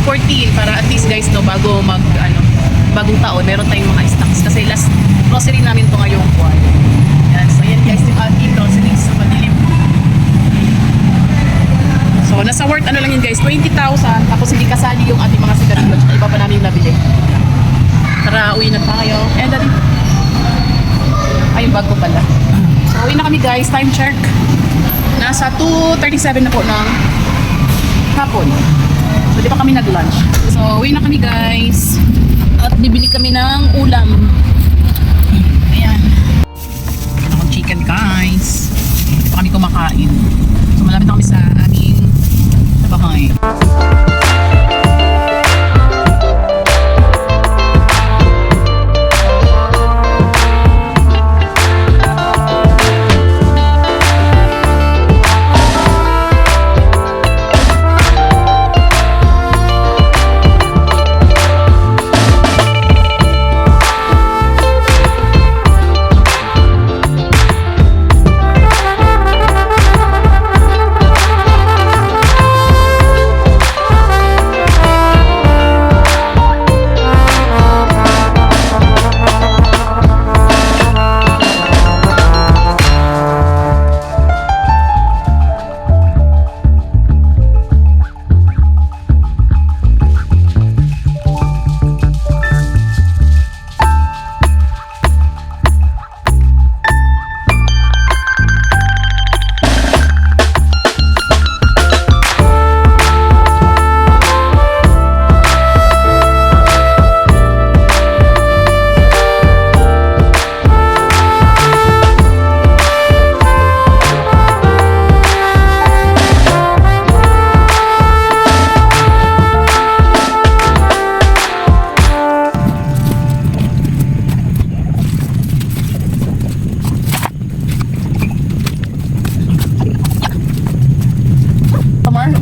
14 para at least guys no, bago bagong taon, meron tayong mga stocks. Kasi last grocery namin to ngayong buwan. Yan. So yan guys, yung ating groceries sa madilim. So nasa worth ano lang yun guys, 20,000. Tapos hindi kasali yung ating mga sigarilyo. Tsaka iba pa namin yung nabili. Tara, uwi na tayo. And then, ay, yung bag ko pala. So uwi na kami guys, time check. Nasa 2:37 na po ng hapon. So di pa kami nag-lunch. So uwi na kami guys. At bibili kami ng ulam. Ayan. Akong chicken guys. Hindi pa kami kumakain. So malapit na kami sa aming bahay.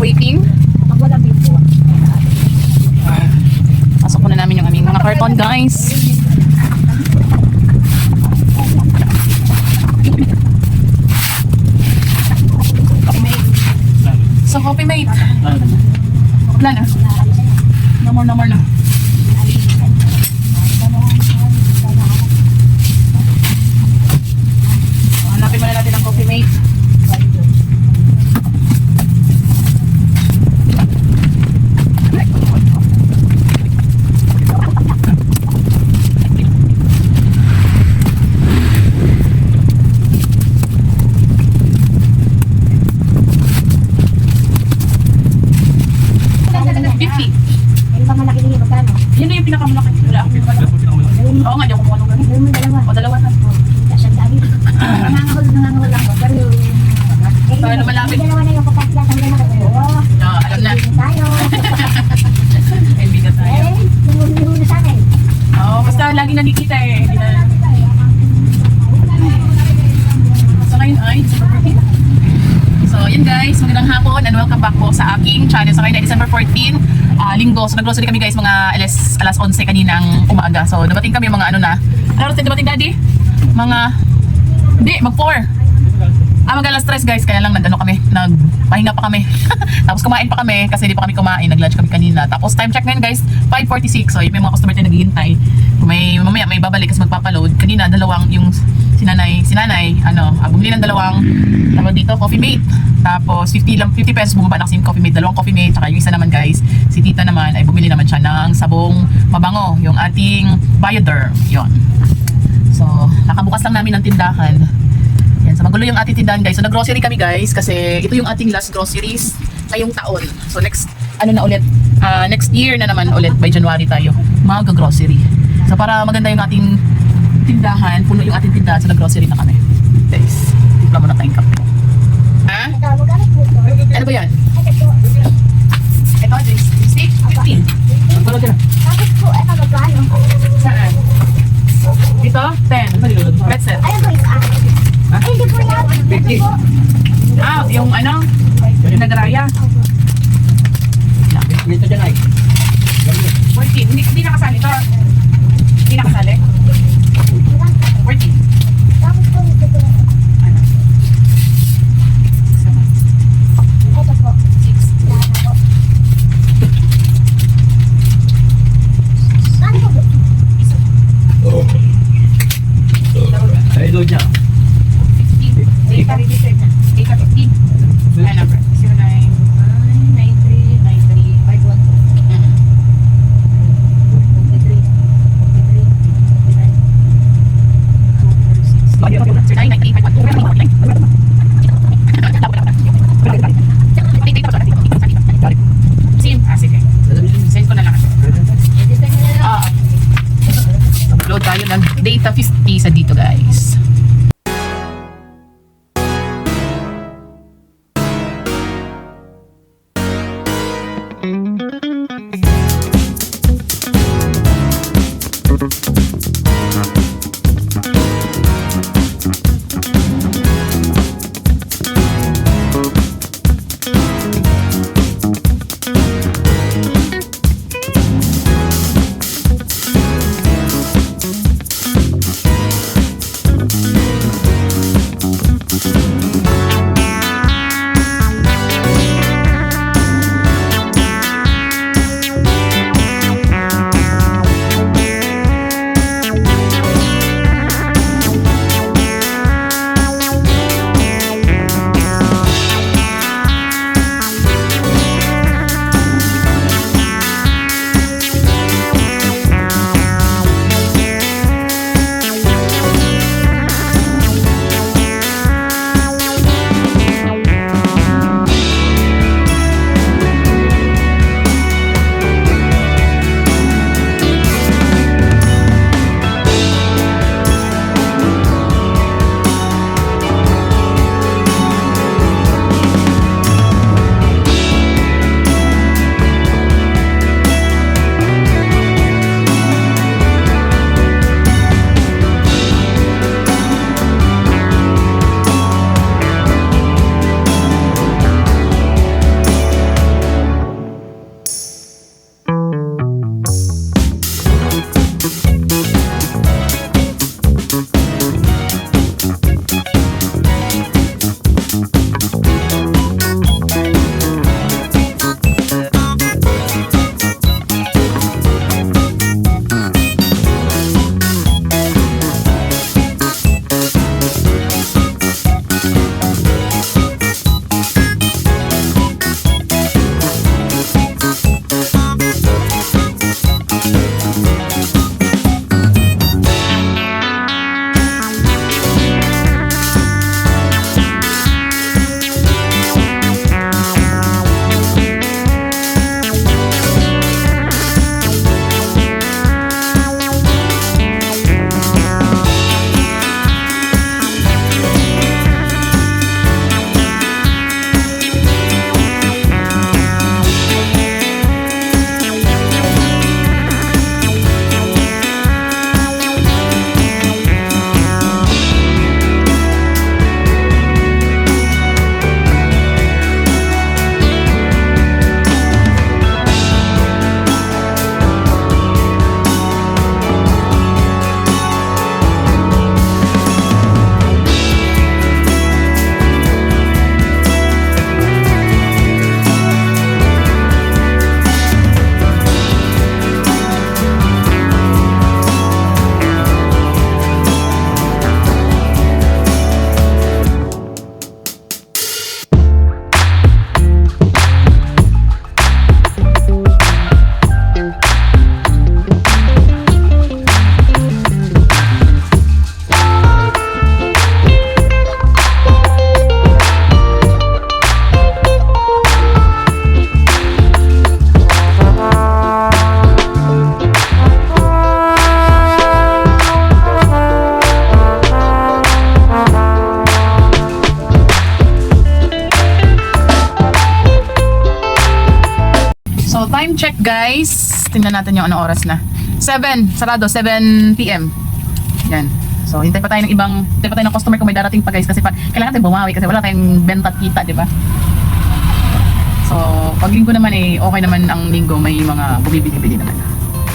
Waiting. Pasok na namin yung aming mga karton guys. So coffee mate. Wala na. No more na. Hanapin muna natin ang coffee mate. Yan na yung pinakamalaki. Wala ako yung malaki. Oo nga, di ako mukha nung o dalawa na. Nangangahol ako. Pero malapit. Dalawa na yung kapatid. Alam na. Tayo. Hindi na tayo. Huli sa akin. Oo, basta lagi nakikita eh. So ngayon ay, so yun guys, magandang hapon and welcome back po sa aking channel. So ngayon ay December 14, linggo. So nag-grocery kami guys mga alas 11 kaninang umaga. So dumating kami mga ano na. Ano oras dumating daddy? Hindi, mag-4. Mag alas 3 guys, kaya lang nag-ano kami, nagpahinga pa kami. Tapos kumain pa kami kasi hindi pa kami kumain, nag-lunch kami kanina. Tapos time check ngayon guys, 5:46. So may mga customer tayo naghihintay. Mamaya may babalik kasi magpapaload. Kanina dalawang yung sinanay, bumili ng dalawang tawag dito, coffee mate. Tapos 50 pesos bumaba na kasi yung coffee mate, dalawang coffee mate. Saka yung isa naman guys, si tita naman ay bumili naman siya ng sabong mabango, yung ating Bioderm. Yon. So nakabukas lang namin ng tindahan. Yan, so magulo yung ating tindahan guys. So nag-grocery kami guys kasi ito yung ating last groceries ngayong taon. So next next year na naman ulit by January tayo mag-grocery. So para maganda yung ating tindahan, puno yung ating tindahan, so nag-grocery na kami. Guys, timpla mo na tayong kape. Ha? Ano ba yan? Ito, steak, 15. Magkulo din. Tapos po, ito magkano? Saan? Dito, 10. Pretzel. Ayun po, isa. Ay, hindi po yan. 50. Yung ano? Yung nagraya. Dito dyan ay. 14. Hindi nakasali ito. Hindi nakasali. 14. Tapos po, ito po. Ito po. 6. guys. Time check guys. Tingnan natin yung anong oras na. 7, sarado, 7 PM. Yan. So, hintay pa tayo ng customer kung may darating pa guys kasi kailangan natin bumawi kasi wala tayong benta at kita, di ba? So, pag linggo naman okay naman ang linggo, may mga bumibili-bili naman.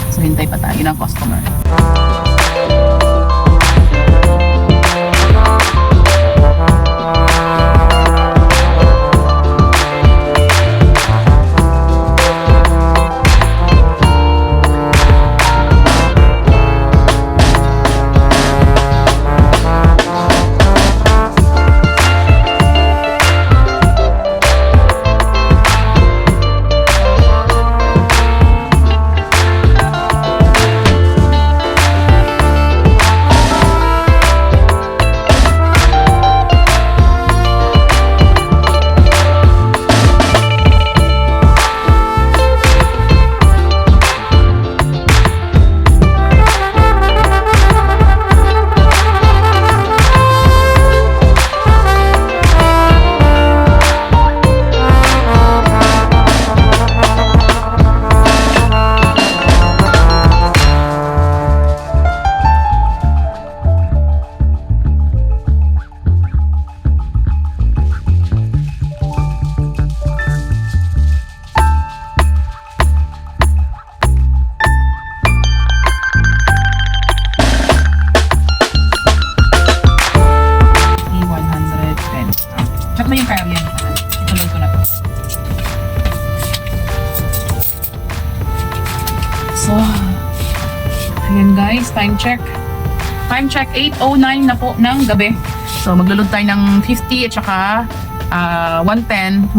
So, hintay pa tayo ng customer. guys, time check. Time check, 8:09 na po ng gabi. So, maglulod tayo ng 50 at saka 110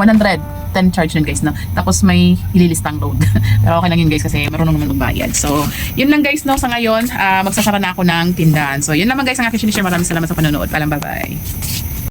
charge nun guys, no? Tapos may ililistang load. Pero okay lang yun guys kasi marunong naman magbayad. So, yun lang guys, no? Sa ngayon, magsasara na ako ng tindahan. So, yun naman guys ang aking sinishare. Maraming salamat sa panonood. Paalam, bye-bye.